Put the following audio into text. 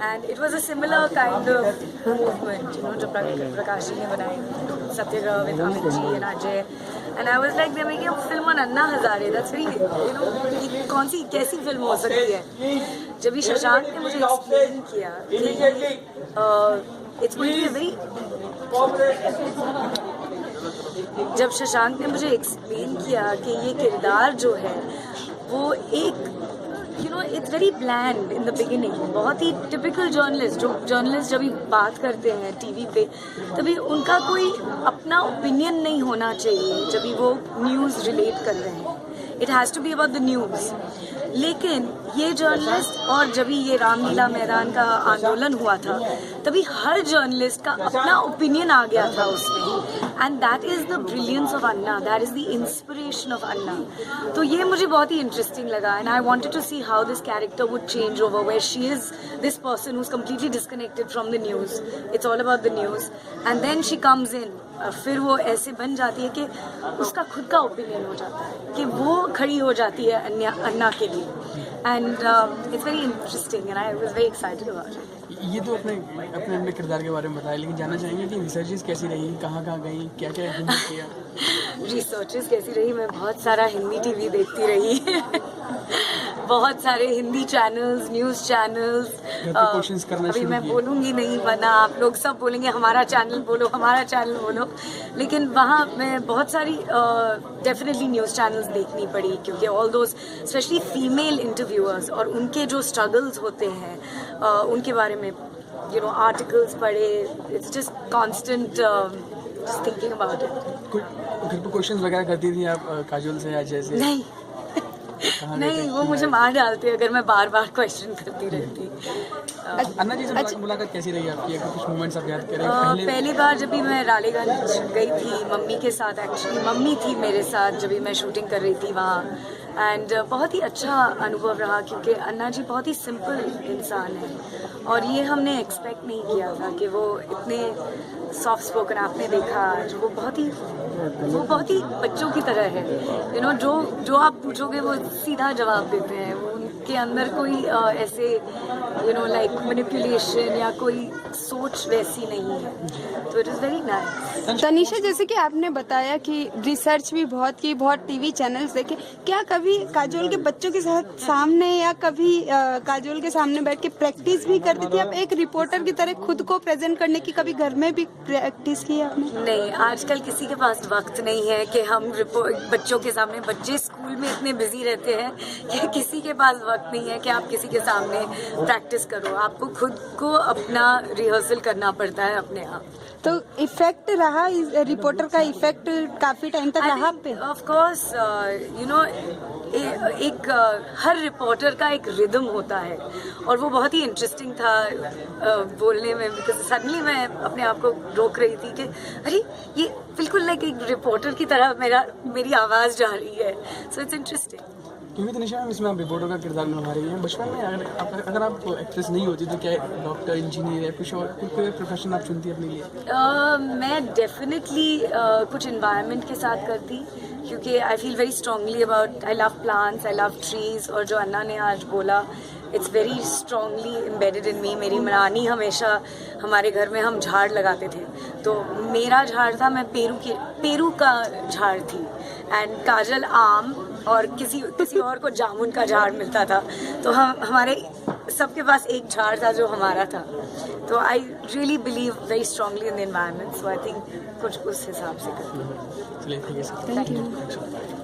And it was a similar kind of movement, you know, जो प्रकाश जी ने बनाई, सत्याग्रह with Amit ji and Ajay. And I was like, they're making a film on Anna Hazare. That's very, you know, कौन सी कैसी film हो सकती है? जब भी शशांक ने मुझे एक्सप्लेन किया कि it's going to be very, जब शशांक ने मुझे एक्सप्लेन किया कि ये किरदार जो है वो एक you know it's very bland in the beginning, बहुत ही टिपिकल जर्नलिस्ट, जो जर्नलिस्ट जब भी बात करते हैं टीवी पे तभी उनका कोई अपना ओपिनियन नहीं होना चाहिए जब भी वो न्यूज़ रिलेट कर रहे हैं. It has to be about the news. लेकिन ये जर्नलिस्ट, और जब भी ये रामलीला मैदान का आंदोलन हुआ था तभी हर जर्नलिस्ट का अपना ओपिनियन आ गया था उसमें. And that is the brilliance of Anna, that is the inspiration of Anna. तो ये मुझे बहुत ही इंटरेस्टिंग लगा. And I wanted to see how this character would change over, where she is this person who is completely disconnected from the news. It's all about the news and then she comes in. फिर वो ऐसे बन जाती है कि उसका खुद का ओपिनियन हो जाता है कि वो खड़ी हो जाती है अन्ना के लिए. And it's very interesting and I was very excited about it. ये तो अपने किरदार के बारे में बताया, लेकिन जानना चाहेंगे कि रिसर्चेस कैसी रही, कहाँ गई, क्या क्या किया? रिसर्चेस कैसी रही? मैं बहुत सारा हिंदी टीवी देखती रही बहुत सारे हिंदी चैनल्स, न्यूज़ चैनल्स. अभी मैं बोलूँगी नहीं वरना आप लोग सब बोलेंगे हमारा चैनल बोलो, हमारा चैनल बोलो. लेकिन वहाँ मैं बहुत सारी डेफिनेटली न्यूज़ चैनल्स देखनी पड़ी, क्योंकि all those specially female interviewers और उनके जो स्ट्रगल्स होते हैं उनके बारे में यू नो आर्टिकल्स पढ़े. It's just constant just thinking about it. घर पे क्वेश्चंस वगैरह करती थी आप काजोल से या जैसे? नहीं नहीं, वो मुझे मार डालते अगर मैं बार बार क्वेश्चन करती रहती. अन्ना जी से मुलाकात कैसी रही आपकी? अगर कुछ मोमेंट्स आप याद करें. पहली बार जब भी मैं रालेगंज गई थी मम्मी के साथ, एक्चुअली मम्मी थी मेरे साथ जब भी मैं शूटिंग कर रही थी वहाँ. एंड बहुत ही अच्छा अनुभव रहा, क्योंकि अन्ना जी बहुत ही सिंपल इंसान है और ये हमने एक्सपेक्ट नहीं किया था कि वो इतने सॉफ्ट स्पोकन. आपने देखा जो वो बहुत ही बच्चों की तरह है. यू नो जो आप पूछोगे वो सीधा जवाब देते हैं. वो उनके अंदर कोई ऐसे यू नो लाइक मैनिपुलेशन या कोई सोच वैसी नहीं है. तो it is very nice. Tanisha, जैसे कि आपने बताया कि रिसर्च भी बहुत की, बहुत टीवी चैनल्स देखे, क्या कभी काजोल के बच्चों के साथ सामने या कभी काजोल के सामने बैठ के प्रैक्टिस भी करती थी आप एक रिपोर्टर की तरह खुद को प्रेजेंट करने की? कभी घर में भी प्रैक्टिस की आपने? नहीं, आजकल किसी के पास वक्त नहीं है कि हम बच्चों के सामने, बच्चे स्कूल में इतने बिजी रहते हैं कि किसी के पास वक्त नहीं है कि आप किसी के सामने प्रैक्टिस करो. आपको खुद को अपना रिहर्सल करना पड़ता है अपने आप. तो इफेक्ट रहा, रिपोर्टर का इफेक्ट काफी टाइम तक रहा पे? ऑफ कोर्स यू नो एक हर रिपोर्टर का एक रिदम होता है और वो बहुत ही इंटरेस्टिंग था बोलने में, बिकॉज सडनली मैं अपने आप को रोक रही थी कि अरे ये बिल्कुल लाइक एक रिपोर्टर की तरह मेरी आवाज़ जा रही है. So it's interesting. क्योंकि तनिषा मैम इसमें आप रिपोर्टर का किरदार निभा रही हैं. बचपन में अगर आप एक्ट्रेस नहीं होती तो क्या डॉक्टर, इंजीनियर या कुछ और कोई प्रोफेशन आप चुनती अपने लिए? मैं डेफिनेटली कुछ इन्वायरमेंट के साथ करती, क्योंकि I feel very strongly about, I love plants, I love trees. और जो अन्ना ने आज बोला it's very strongly embedded in me. मेरी नानी हमेशा हमारे घर में हम झाड़ लगाते थे, तो मेरा झाड़ था, मैं पेरू का झाड़ थी. एंड काजल आम और किसी और को जामुन का झाड़ मिलता था. तो हमारे सबके पास एक झाड़ था जो हमारा था. तो I really believe very strongly in the environment. So I think कुछ उस हिसाब से करती हूँ. चलिए, थैंक यू.